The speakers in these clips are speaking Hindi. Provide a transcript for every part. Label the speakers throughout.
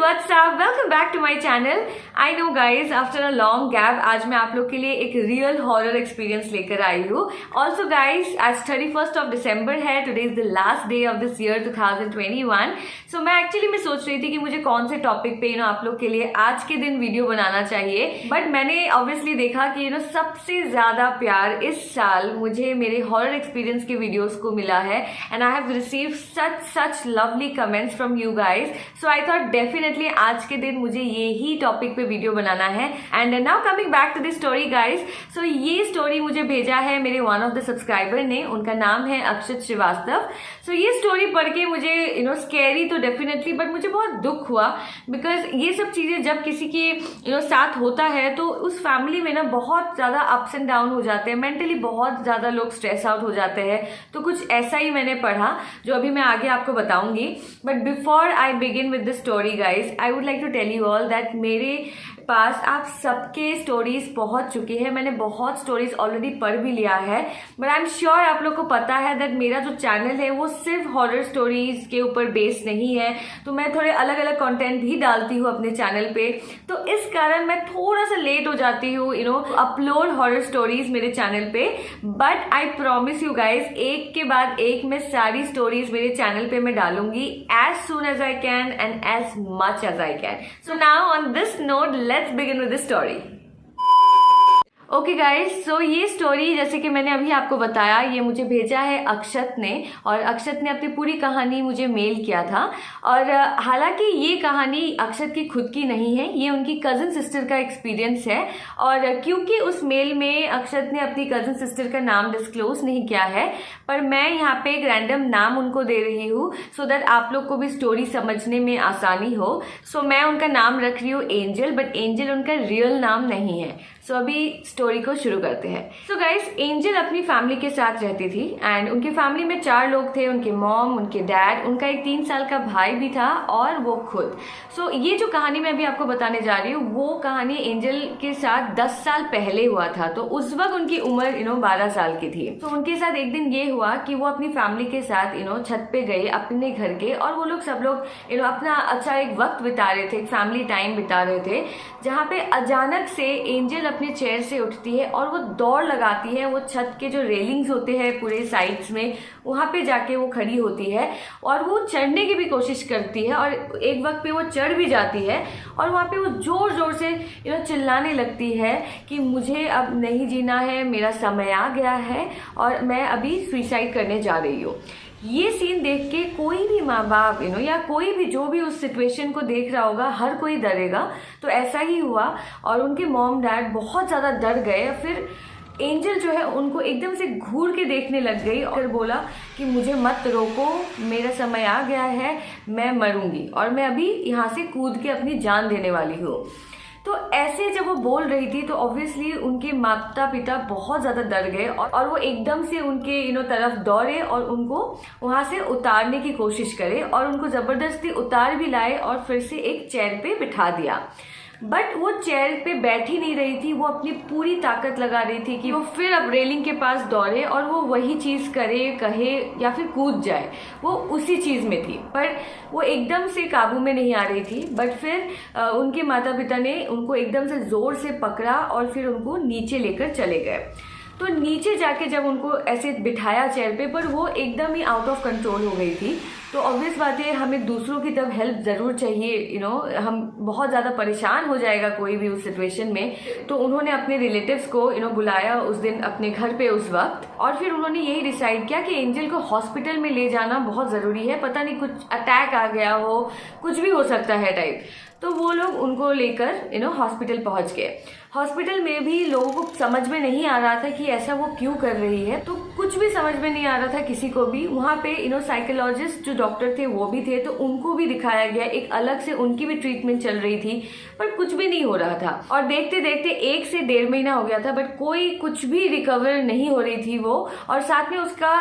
Speaker 1: what's up? Welcome back to my channel. I know guys, after a long gap, आज मैं आप लोग के लिए एक रियल हॉरर एक्सपीरियंस लेकर आई हूँ. Also guys, आज 31st of December है. Today is the last day of this year 2021. So मैं एक्चुअली मैं सोच रही थी कि मुझे कौन से टॉपिक पे आप लोग के लिए आज के दिन वीडियो बनाना चाहिए. बट मैंने ऑब्वियसली देखा कि सबसे ज्यादा प्यार इस साल मुझे मेरे हॉरर एक्सपीरियंस के वीडियोस को मिला है. And I have received such lovely comments from you guys. So I thought definitely आज के दिन मुझे ये ही टॉपिक पे वीडियो बनाना है. And now coming back to this story guys. So ये स्टोरी मुझे भेजा है मेरे वन ऑफ द सब्सक्राइबर ने. उनका नाम है अक्षत श्रीवास्तव. सो ये स्टोरी पढ़ के मुझे स्कैरी तो डेफिनेटली, बट मुझे बहुत दुख हुआ. बिकॉज ये सब चीजें जब किसी की साथ होता है तो उस फैमिली में ना बहुत ज्यादा अप्स एंड डाउन हो जाते हैं. मेंटली बहुत ज्यादा लोग स्ट्रेस आउट हो जाते हैं. तो कुछ ऐसा ही मैंने पढ़ा जो अभी मैं आगे आपको बताऊंगी. But before I begin with the story guys, I would like to tell you all that मेरे पास आप सबके स्टोरीज पहुंच चुके हैं. मैंने बहुत स्टोरीज ऑलरेडी पढ़ भी लिया है. बट आई एम श्योर आप लोग को पता है दैट मेरा जो चैनल है वो सिर्फ हॉरर स्टोरीज के ऊपर बेस्ड नहीं है. तो मैं थोड़े अलग अलग कंटेंट भी डालती हूँ अपने चैनल पे. तो इस कारण मैं थोड़ा सा लेट हो जाती हूँ अपलोड हॉरर स्टोरीज मेरे चैनल पे. But I promise you guys, एक के बाद एक मैं सारी स्टोरीज मेरे चैनल पे मैं डालूंगी as soon as I can and as much as I can. So now on this note let's begin with the story. Okay guys, so ये स्टोरी जैसे कि मैंने अभी आपको बताया, ये मुझे भेजा है अक्षत ने. और अक्षत ने अपनी पूरी कहानी मुझे मेल किया था. और हालांकि ये कहानी अक्षत की खुद की नहीं है, ये उनकी कजन सिस्टर का एक्सपीरियंस है. और क्योंकि उस मेल में अक्षत ने अपनी कजन सिस्टर का नाम डिस्क्लोज नहीं किया है, पर मैं यहाँ पे एक रैंडम नाम उनको दे रही हूँ सो दैट आप लोग को भी स्टोरी समझने में आसानी हो. सो मैं उनका नाम रख रही हूँ एंजल, बट एंजल उनका रियल नाम नहीं है. सो अभी स्टोरी को शुरू करते हैं. सो गाइस, एंजल अपनी फैमिली के साथ रहती थी. एंड उनकी फैमिली में 4 लोग थे. उनके मॉम, उनके डैड, उनका एक 3 साल का भाई भी था और वो खुद. सो ये जो कहानी मैं अभी आपको बताने जा रही हूँ वो कहानी एंजल के साथ 10 साल पहले हुआ था. तो उस वक्त उनकी उम्र 12 साल की थी. तो उनके साथ एक दिन ये हुआ कि वो अपनी फैमिली के साथ छत पे गए अपने घर के. और वो लोग सब लोग अपना अच्छा एक वक्त बिता रहे थे, एक फैमिली टाइम बिता रहे थे. जहाँ पे अचानक से एंजल अपने चेयर से उठती है और वो दौड़ लगाती है. वो छत के जो रेलिंग्स होते हैं पूरे साइड्स में, वहां पे जाके वो खड़ी होती है और वो चढ़ने की भी कोशिश करती है. और एक वक्त पे वो चढ़ भी जाती है और वहां पे वो जोर जोर से चिल्लाने लगती है कि मुझे अब नहीं जीना है, मेरा समय आ गया है और मैं अभी सुसाइड करने जा रही हूँ. ये सीन देख के कोई भी माँ बाप या कोई भी जो भी उस सिचुएशन को देख रहा होगा, हर कोई डरेगा. तो ऐसा ही हुआ और उनके मॉम डैड बहुत ज्यादा डर गए. फिर एंजल जो है उनको एकदम से घूर के देखने लग गई और बोला कि मुझे मत रोको, मेरा समय आ गया है, मैं मरूंगी और मैं अभी यहाँ से कूद के अपनी जान देने वाली हूँ. तो ऐसे जब वो बोल रही थी तो ऑब्वियसली उनके माता पिता बहुत ज्यादा डर गए और वो एकदम से उनके तरफ दौड़े और उनको वहां से उतारने की कोशिश करे और उनको जबरदस्ती उतार भी लाए और फिर से एक चेयर पे बिठा दिया. बट वो चेयर पे बैठी नहीं रही थी. वो अपनी पूरी ताकत लगा रही थी कि वो फिर अब रेलिंग के पास दौड़े और वो वही चीज करे, कहे या फिर कूद जाए. वो उसी चीज में थी पर वो एकदम से काबू में नहीं आ रही थी. बट फिर उनके माता पिता ने उनको एकदम से जोर से पकड़ा और फिर उनको नीचे लेकर चले गए. तो नीचे जाके जब उनको ऐसे बिठाया चेयर पे, पर वो एकदम ही आउट ऑफ कंट्रोल हो गई थी. तो ऑब्वियस बात है हमें दूसरों की तब हेल्प जरूर चाहिए. हम बहुत ज्यादा परेशान हो जाएगा कोई भी उस सिचुएशन में. तो उन्होंने अपने रिलेटिव्स को बुलाया उस दिन अपने घर पे उस वक्त. और फिर उन्होंने यही डिसाइड किया कि एंजल को हॉस्पिटल में ले जाना बहुत जरूरी है. पता नहीं कुछ अटैक आ गया हो, कुछ भी हो सकता है टाइप. तो वो लोग उनको लेकर हॉस्पिटल पहुंच गए. हॉस्पिटल में भी लोगों को समझ में नहीं आ रहा था कि ऐसा वो क्यों कर रही है. तो कुछ भी समझ में नहीं आ रहा था किसी को भी. वहां पे साइकोलॉजिस्ट जो डॉक्टर थे वो भी थे, तो उनको भी दिखाया गया. एक अलग से उनकी भी ट्रीटमेंट चल रही थी पर कुछ भी नहीं हो रहा था. और देखते देखते 1 से 1.5 महीना हो गया था बट कोई कुछ भी रिकवर नहीं हो रही थी वो. और साथ में उसका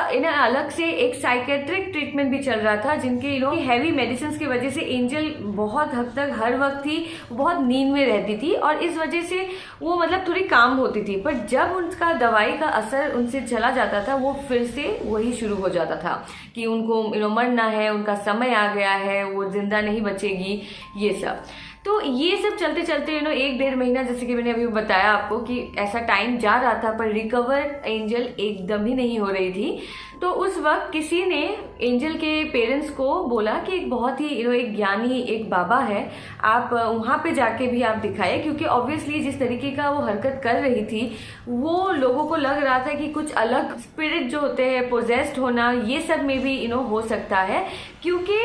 Speaker 1: अलग से एक साइकेट्रिक ट्रीटमेंट भी चल रहा था जिनके हैवी मेडिसिन की वजह से एंजल बहुत हद तक हर वक्त ही बहुत नींद में रहती थी और इस वजह से वो थोड़ी काम होती थी. पर जब उनका दवाई का असर उनसे चला जाता था था वो फिर से वही शुरू हो जाता था कि उनको मरना है, उनका समय आ गया है, वो जिंदा नहीं बचेगी, ये सब। तो ये सब चलते चलते 1-1.5 महीना, जैसे कि मैंने अभी बताया आपको कि ऐसा टाइम जा रहा था, पर रिकवर एंजल एकदम ही नहीं हो रही थी। तो उस वक्त किसी ने एंजल के पेरेंट्स को बोला कि एक बहुत ही एक ज्ञानी एक बाबा है, आप वहाँ पे जाके भी आप दिखाए, क्योंकि ऑब्वियसली जिस तरीके का वो हरकत कर रही थी वो लोगों को लग रहा था कि कुछ अलग स्पिरिट जो होते हैं, पोजेस्ड होना, ये सब में भी हो सकता है, क्योंकि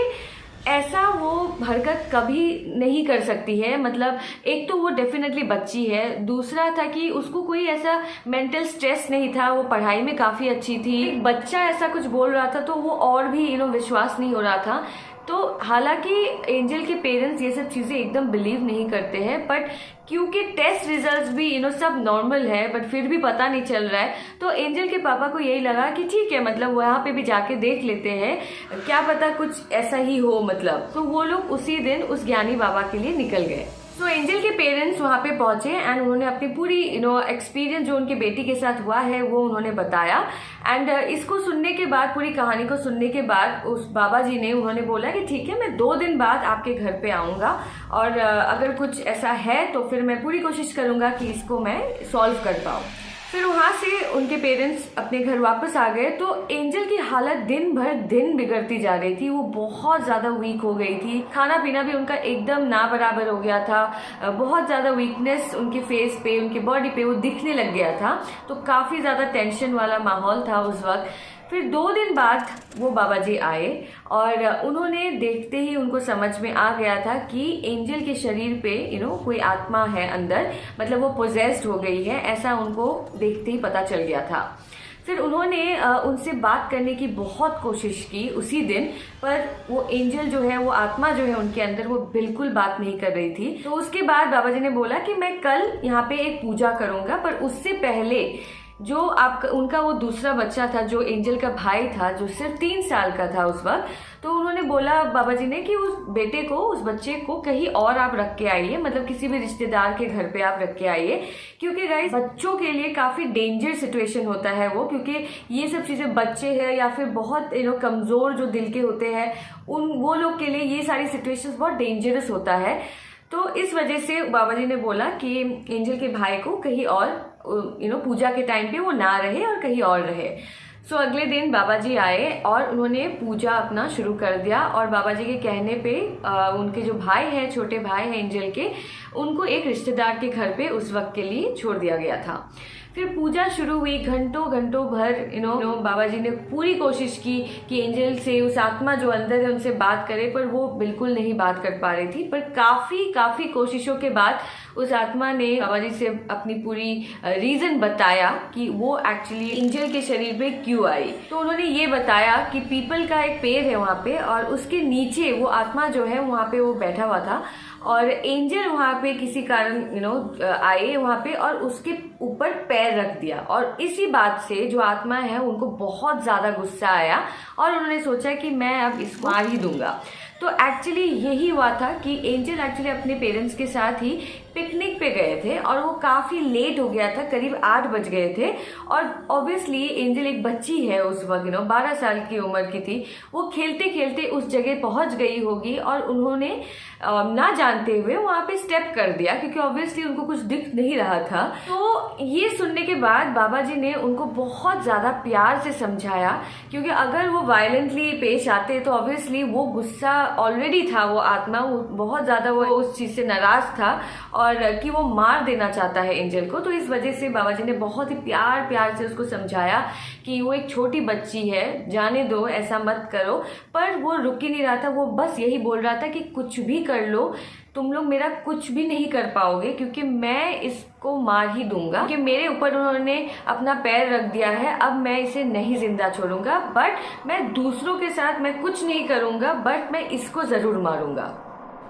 Speaker 1: ऐसा वो हरकत कभी नहीं कर सकती है। मतलब एक तो वो डेफिनेटली बच्ची है, दूसरा था कि उसको कोई ऐसा मेंटल स्ट्रेस नहीं था, वो पढ़ाई में काफ़ी अच्छी थी। एक बच्चा ऐसा कुछ बोल रहा था तो वो और भी विश्वास नहीं हो रहा था। तो हालांकि एंजल के पेरेंट्स ये सब चीज़ें एकदम बिलीव नहीं करते हैं, बट क्योंकि टेस्ट रिजल्ट्स भी सब नॉर्मल है, बट फिर भी पता नहीं चल रहा है, तो एंजल के पापा को यही लगा कि ठीक है, मतलब वहाँ पे भी जाके देख लेते हैं, क्या पता कुछ ऐसा ही हो। मतलब तो वो लोग उसी दिन उस ज्ञानी बाबा के लिए निकल गए। तो एंजल के पेरेंट्स वहाँ पे पहुंचे एंड उन्होंने अपनी पूरी एक्सपीरियंस जो उनके बेटी के साथ हुआ है वो उन्होंने बताया। एंड इसको सुनने के बाद, पूरी कहानी को सुनने के बाद उस बाबा जी ने उन्होंने बोला कि ठीक है, मैं 2 दिन बाद आपके घर पे आऊँगा और अगर कुछ ऐसा है तो फिर मैं पूरी कोशिश करूँगा कि इसको मैं सॉल्व कर पाऊँ। फिर वहाँ से उनके पेरेंट्स अपने घर वापस आ गए। तो एंजल की हालत दिन भर दिन बिगड़ती जा रही थी, वो बहुत ज़्यादा वीक हो गई थी, खाना पीना भी उनका एकदम ना बराबर हो गया था, बहुत ज़्यादा वीकनेस उनके फेस पे, उनके बॉडी पे वो दिखने लग गया था। तो काफ़ी ज़्यादा टेंशन वाला माहौल था उस वक्त। फिर 2 दिन बाद वो बाबा जी आए और उन्होंने देखते ही उनको समझ में आ गया था कि एंजल के शरीर पे कोई आत्मा है अंदर, मतलब वो पोजेस्ड हो गई है, ऐसा उनको देखते ही पता चल गया था। फिर उन्होंने उनसे बात करने की बहुत कोशिश की उसी दिन, पर वो एंजल जो है, वो आत्मा जो है उनके अंदर, वो बिल्कुल बात नहीं कर रही थी। तो उसके बाद बाबा जी ने बोला कि मैं कल यहाँ पे एक पूजा करूँगा, पर उससे पहले जो आपका उनका वो दूसरा बच्चा था, जो एंजल का भाई था, जो सिर्फ 3 साल का था उस वक्त, तो उन्होंने बोला बाबा जी ने कि उस बेटे को, उस बच्चे को कहीं और आप रख के आइए, मतलब किसी भी रिश्तेदार के घर पे आप रख के आइए, क्योंकि गाइस बच्चों के लिए काफ़ी डेंजर सिचुएशन होता है वो, क्योंकि ये सब चीज़ें बच्चे हैं या फिर बहुत कमज़ोर जो दिल के होते हैं, वो लोग के लिए ये सारी सिचुएशंस बहुत डेंजरस होता है। तो इस वजह से बाबा जी ने बोला कि एंजल के भाई को कहीं और पूजा के टाइम पे वो ना रहे और कहीं और रहे। सो अगले दिन बाबा जी आए और उन्होंने पूजा अपना शुरू कर दिया, और बाबा जी के कहने पे उनके जो भाई हैं, छोटे भाई हैं एंजल के, उनको एक रिश्तेदार के घर पे उस वक्त के लिए छोड़ दिया गया था। फिर पूजा शुरू हुई, घंटों घंटों भर बाबा जी ने पूरी कोशिश की कि एंजल से, उस आत्मा जो अंदर है, उनसे बात करे, पर वो बिल्कुल नहीं बात कर पा रही थी। पर काफ़ी कोशिशों के बाद उस आत्मा ने बाबा जी से अपनी पूरी रीज़न बताया कि वो एक्चुअली एंजल के शरीर पे क्यों आई। तो उन्होंने ये बताया कि पीपल का एक पेड़ है वहाँ पे, और उसके नीचे वो आत्मा जो है वहाँ पे वो बैठा हुआ था, और एंजल वहाँ पे किसी कारण आए वहाँ पे और उसके ऊपर पैर रख दिया, और इसी बात से जो आत्मा है उनको बहुत ज़्यादा गुस्सा आया और उन्होंने सोचा कि मैं अब इसको मार ही दूंगा। तो एक्चुअली यही हुआ था कि एंजल एक्चुअली अपने पेरेंट्स के साथ ही पिकनिक पे गए थे, और वो काफ़ी लेट हो गया था, करीब 8 बज गए थे। और ऑब्वियसली एंजल एक बच्ची है उस वक्त, 12 साल की उम्र की थी, वो खेलते खेलते उस जगह पहुंच गई होगी और उन्होंने ना जानते हुए वहाँ पे स्टेप कर दिया, क्योंकि ऑब्वियसली उनको कुछ दिख नहीं रहा था। तो ये सुनने के बाद बाबा जी ने उनको बहुत ज़्यादा प्यार से समझाया, क्योंकि अगर वो वायलेंटली पेश आते तो ऑब्वियसली वो गुस्सा ऑलरेडी था, वो आत्मा वो बहुत ज़्यादा वो उस चीज़ से नाराज़ था और कि वो मार देना चाहता है एंजल को। तो इस वजह से बाबा जी ने बहुत ही प्यार से उसको समझाया कि वो एक छोटी बच्ची है, जाने दो, ऐसा मत करो। पर वो रुक ही नहीं रहा था, वो बस यही बोल रहा था कि कुछ भी कर लो, तुम लोग मेरा कुछ भी नहीं कर पाओगे, क्योंकि मैं इसको मार ही दूंगा, कि मेरे ऊपर उन्होंने अपना पैर रख दिया है, अब मैं इसे नहीं जिंदा छोड़ूंगा, बट मैं दूसरों के साथ मैं कुछ नहीं करूंगा, बट मैं इसको जरूर मारूंगा।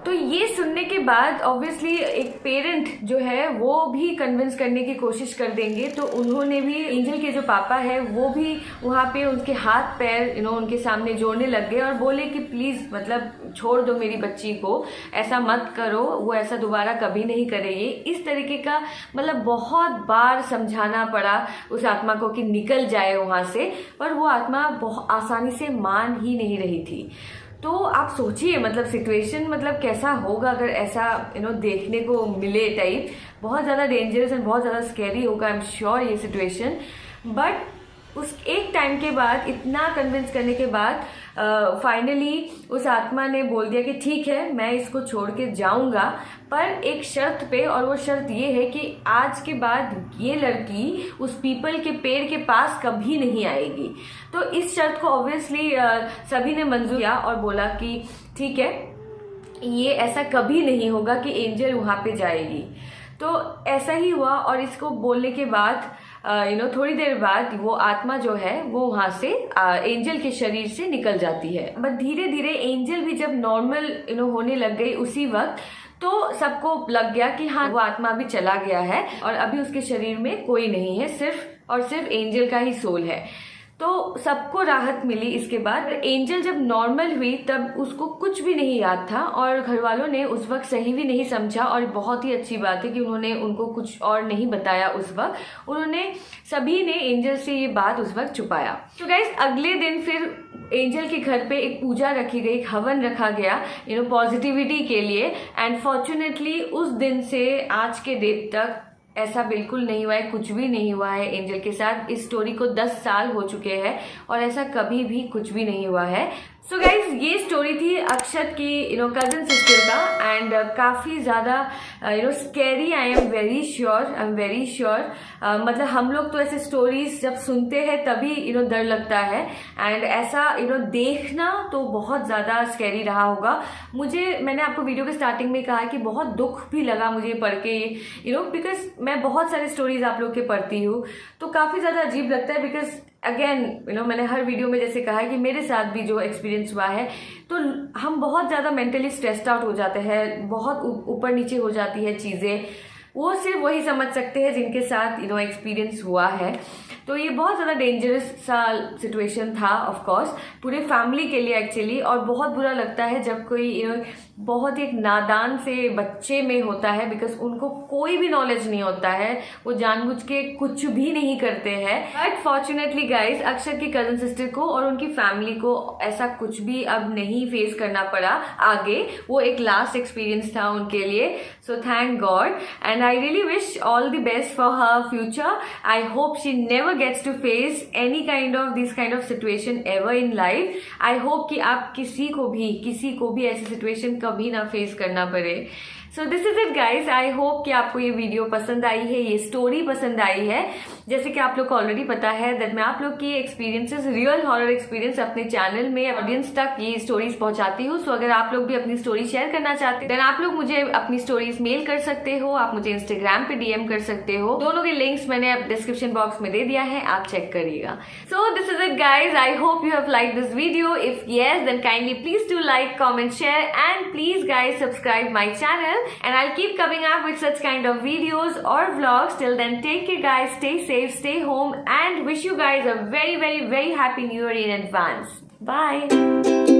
Speaker 1: तो ये सुनने के बाद ऑब्वियसली एक पेरेंट जो है वो भी कन्विंस करने की कोशिश कर देंगे। तो उन्होंने भी, एंजल के जो पापा है वो भी वहाँ पे उनके हाथ पैर उनके सामने जोड़ने लग गए और बोले कि प्लीज़ मतलब छोड़ दो मेरी बच्ची को, ऐसा मत करो, वो ऐसा दोबारा कभी नहीं करेगी। इस तरीके का मतलब बहुत बार समझाना पड़ा उस आत्मा को कि निकल जाए वहाँ से, पर वो आत्मा बहुत आसानी से मान ही नहीं रही थी। तो आप सोचिए मतलब सिचुएशन मतलब कैसा होगा अगर ऐसा देखने को मिले टाइप। बहुत ज़्यादा डेंजरस एंड बहुत ज़्यादा स्कैरी होगा, आई एम श्योर ये सिचुएशन। बट उस एक टाइम के बाद, इतना कन्विंस करने के बाद फाइनली उस आत्मा ने बोल दिया कि ठीक है मैं इसको छोड़ के जाऊंगा, पर एक शर्त पे। और वो शर्त ये है कि आज के बाद ये लड़की उस पीपल के पेड़ के पास कभी नहीं आएगी। तो इस शर्त को ऑब्वियसली सभी ने मंजूर किया और बोला कि ठीक है, ये ऐसा कभी नहीं होगा कि एंजल वहाँ पे जाएगी। तो ऐसा ही हुआ और इसको बोलने के बाद थोड़ी देर बाद वो आत्मा जो है वो वहाँ से एंजल के शरीर से निकल जाती है। बट धीरे धीरे एंजल भी जब नॉर्मल होने लग गई उसी वक्त, तो सबको लग गया कि हाँ वो आत्मा भी चला गया है और अभी उसके शरीर में कोई नहीं है, सिर्फ और सिर्फ एंजल का ही सोल है। तो सबको राहत मिली इसके बाद। एंजल जब नॉर्मल हुई तब उसको कुछ भी नहीं याद था और घर वालों ने उस वक्त सही भी नहीं समझा। और बहुत ही अच्छी बात है कि उन्होंने उनको कुछ और नहीं बताया उस वक्त, उन्होंने सभी ने एंजल से ये बात उस वक्त छुपाया। तो गाइस अगले दिन फिर एंजल के घर पे एक पूजा रखी गई, एक हवन रखा गया पॉजिटिविटी के लिए। एंड फॉर्चुनेटली उस दिन से आज के डेट तक ऐसा बिल्कुल नहीं हुआ है, कुछ भी नहीं हुआ है एंजल के साथ। इस स्टोरी को 10 साल हो चुके हैं और ऐसा कभी भी कुछ भी नहीं हुआ है। सो गाइज ये स्टोरी थी अक्षत की कजन सिस्टर का एंड काफ़ी ज़्यादा scary. I am very sure मतलब हम लोग तो ऐसे स्टोरीज जब सुनते हैं तभी डर लगता है एंड ऐसा देखना तो बहुत ज़्यादा स्कैरी रहा होगा। मैंने आपको वीडियो के स्टार्टिंग में कहा कि बहुत दुख भी लगा मुझे पढ़ के बिकॉज मैं बहुत सारे स्टोरीज आप लोग के पढ़ती हूँ, तो काफ़ी ज़्यादा अजीब लगता है। बिकॉज अगेन मैंने हर वीडियो में जैसे कहा है कि मेरे साथ भी जो एक्सपीरियंस हुआ है, तो हम बहुत ज़्यादा मेंटली स्ट्रेस्ड आउट हो जाते हैं, बहुत ऊपर नीचे हो जाती है चीज़ें। वो सिर्फ वही समझ सकते हैं जिनके साथ एक्सपीरियंस हुआ है। तो ये बहुत ज़्यादा डेंजरस सा सिचुएशन था ऑफ कोर्स पूरे फैमिली के लिए एक्चुअली। और बहुत बुरा लगता है जब कोई बहुत एक नादान से बच्चे में होता है, बिकॉज उनको कोई भी नॉलेज नहीं होता है, वो जानबूझ के कुछ भी नहीं करते हैं। बट फॉर्चुनेटली गाइज अक्षत की कजन सिस्टर को और उनकी फैमिली को ऐसा कुछ भी अब नहीं फेस करना पड़ा आगे। वो एक लास्ट एक्सपीरियंस था उनके लिए। So thank God and I really wish all the best for her future. I hope she never gets to face any kind of situation ever in life. I hope कि आप किसी को भी ऐसी सिचुएशन कभी ना फेस करना पड़े। So this is it guys. I hope कि आपको ये वीडियो पसंद आई है, ये स्टोरी पसंद आई है। जैसे कि आप लोग को ऑलरेडी पता है दैट मैं आप लोग की एक्सपीरियंसेस, रियल हॉरर एक्सपीरियंस अपने चैनल में ऑडियंस तक ये स्टोरीज पहुंचाती हूँ। सो अगर आप लोग भी अपनी स्टोरी शेयर करना चाहते हैं देन आप लोग मुझे अपनी स्टोरीज मेल कर सकते हो, आप मुझे इंस्टाग्राम पे डीएम कर सकते हो। दोनों के लिंक्स मैंने डिस्क्रिप्शन बॉक्स में दे दिया है, आप चेक करिएगा। So this is it guys. I hope you have like this video. If yes then kindly please do like, comment, share and please guys subscribe my channel and I'll keep coming up with such kind of videos or vlogs. Till then take care guys, stay safe, stay home and wish you guys a very happy new year in advance. Bye.